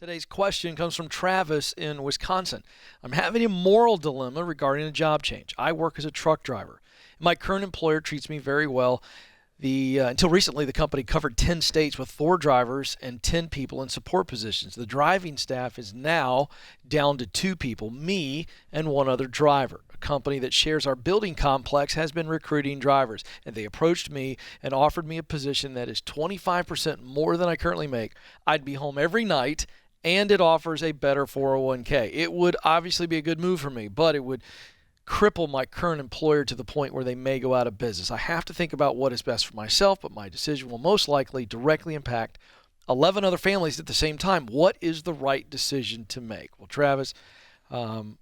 Today's question comes from Travis in Wisconsin. I'm having a moral dilemma regarding a job change. I work as a truck driver. My current employer treats me very well. Until recently, the company covered 10 states with 4 drivers and 10 people in support positions. The driving staff is now down to 2 people, me and one other driver. A company that shares our building complex has been recruiting drivers, and they approached me and offered me a position that is 25% more than I currently make. I'd be home every night, and it offers a better 401k. It would obviously be a good move for me, but it would cripple my current employer to the point where they may go out of business. I have to think about what is best for myself, but my decision will most likely directly impact 11 other families at the same time. What is the right decision to make? Well, Travis, the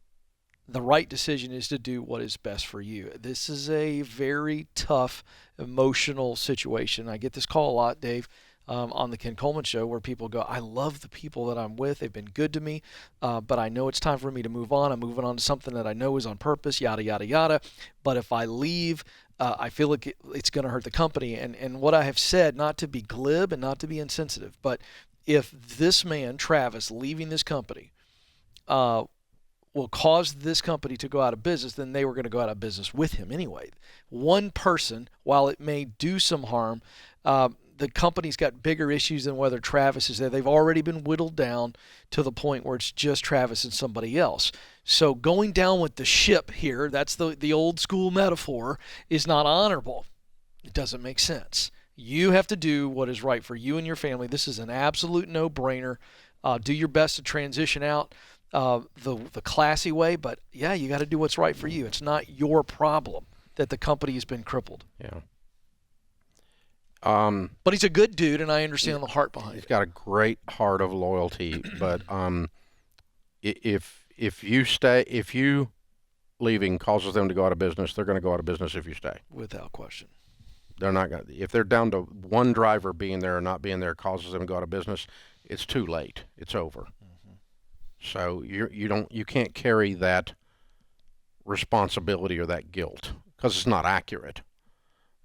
right decision is to do what is best for you. This is a very tough, emotional situation. I get this call a lot, Dave, on the Ken Coleman Show, where people go, I love the people that I'm with. They've been good to me, but I know it's time for me to move on. I'm moving on to something that I know is on purpose, yada, yada, yada. But if I leave, I feel like it's going to hurt the company. And what I have said, not to be glib and not to be insensitive, but if this man, Travis, leaving this company will cause this company to go out of business, then they were going to go out of business with him anyway. One person, while it may do some harm, the company's got bigger issues than whether Travis is there. They've already been whittled down to the point where it's just Travis and somebody else. So going down with the ship here, that's the old school metaphor, is not honorable. It doesn't make sense. You have to do what is right for you and your family. This is an absolute no-brainer. Do your best to transition out the classy way, but yeah, you got to do what's right for you. It's not your problem that the company has been crippled. Yeah. But he's a good dude, and I understand the heart behind it. He's got a great heart of loyalty. But if you leaving causes them to go out of business, they're going to go out of business if you stay. Without question. They're not going. If they're down to one driver being there or not being there causes them to go out of business, it's too late. It's over. Mm-hmm. So you can't carry that responsibility or that guilt because it's not accurate.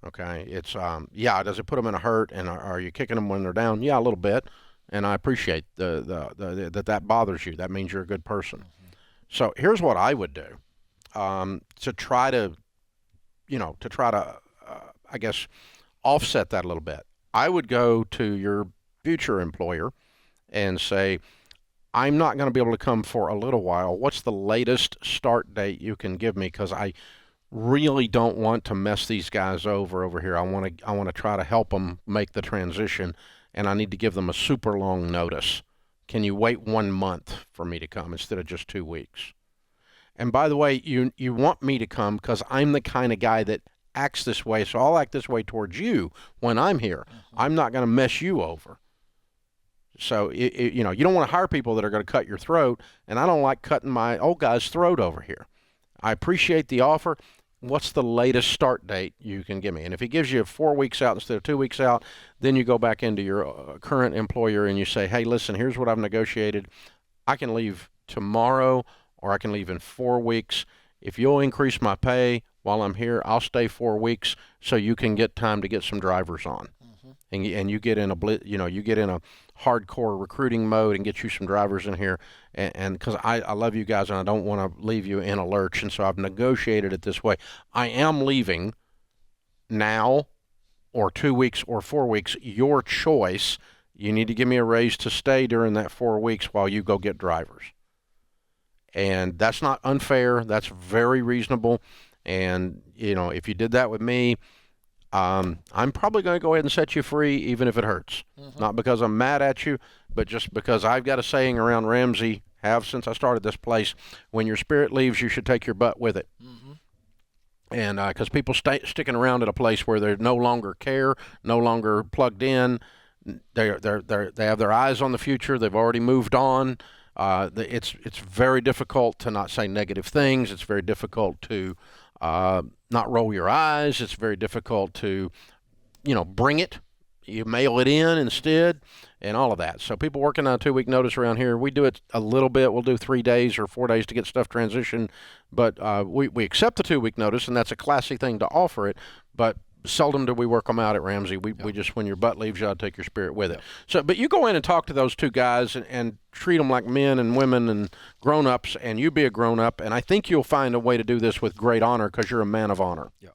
Okay, it's does it put them in a hurt, and are you kicking them when they're down? Yeah, a little bit, and I appreciate that bothers you. That means you're a good person. Mm-hmm. So here's what I would do to try to I guess offset that a little bit. I would go to your future employer and say, I'm not going to be able to come for a little while. What's the latest start date you can give me? Because I really don't want to mess these guys over here. I want to try to help them make the transition, and I need to give them a super long notice. Can you wait 1 month for me to come instead of just 2 weeks? And by the way, you want me to come because I'm the kind of guy that acts this way, so I'll act this way towards you when I'm here. Mm-hmm. I'm not going to mess you over. So you don't want to hire people that are going to cut your throat, and I don't like cutting my old guy's throat over here. I appreciate the offer. What's the latest start date you can give me? And if he gives you 4 weeks out instead of 2 weeks out, then you go back into your current employer and you say, hey, listen, here's what I've negotiated. I can leave tomorrow or I can leave in 4 weeks. If you'll increase my pay while I'm here, I'll stay 4 weeks so you can get time to get some drivers on. Mm-hmm. And you get in a hardcore recruiting mode and get you some drivers in here, and because I love you guys and I don't want to leave you in a lurch, and so I've negotiated it this way. I am leaving now or 2 weeks or 4 weeks, your choice. You need to give me a raise to stay during that 4 weeks while you go get drivers. And that's not unfair. That's very reasonable. And, if you did that with me, I'm probably going to go ahead and set you free, even if it hurts. Mm-hmm. Not because I'm mad at you, but just because I've got a saying around Ramsey, have since I started this place, when your spirit leaves, you should take your butt with it. Mm-hmm. And because people sticking around at a place where they no longer care, no longer plugged in, they have their eyes on the future. They've already moved on. It's very difficult to not say negative things. It's very difficult to not roll your eyes. It's very difficult to, bring it. You mail it in instead and all of that. So people working on a 2-week notice around here, we do it a little bit. We'll do 3 days or 4 days to get stuff transitioned. But we accept the 2-week notice, and that's a classy thing to offer it. But seldom do we work them out at Ramsey. We just, when your butt leaves you, I'll take your spirit with it. So, but you go in and talk to those two guys and treat them like men and women and grown-ups, and you be a grown-up, and I think you'll find a way to do this with great honor because you're a man of honor. Yeah.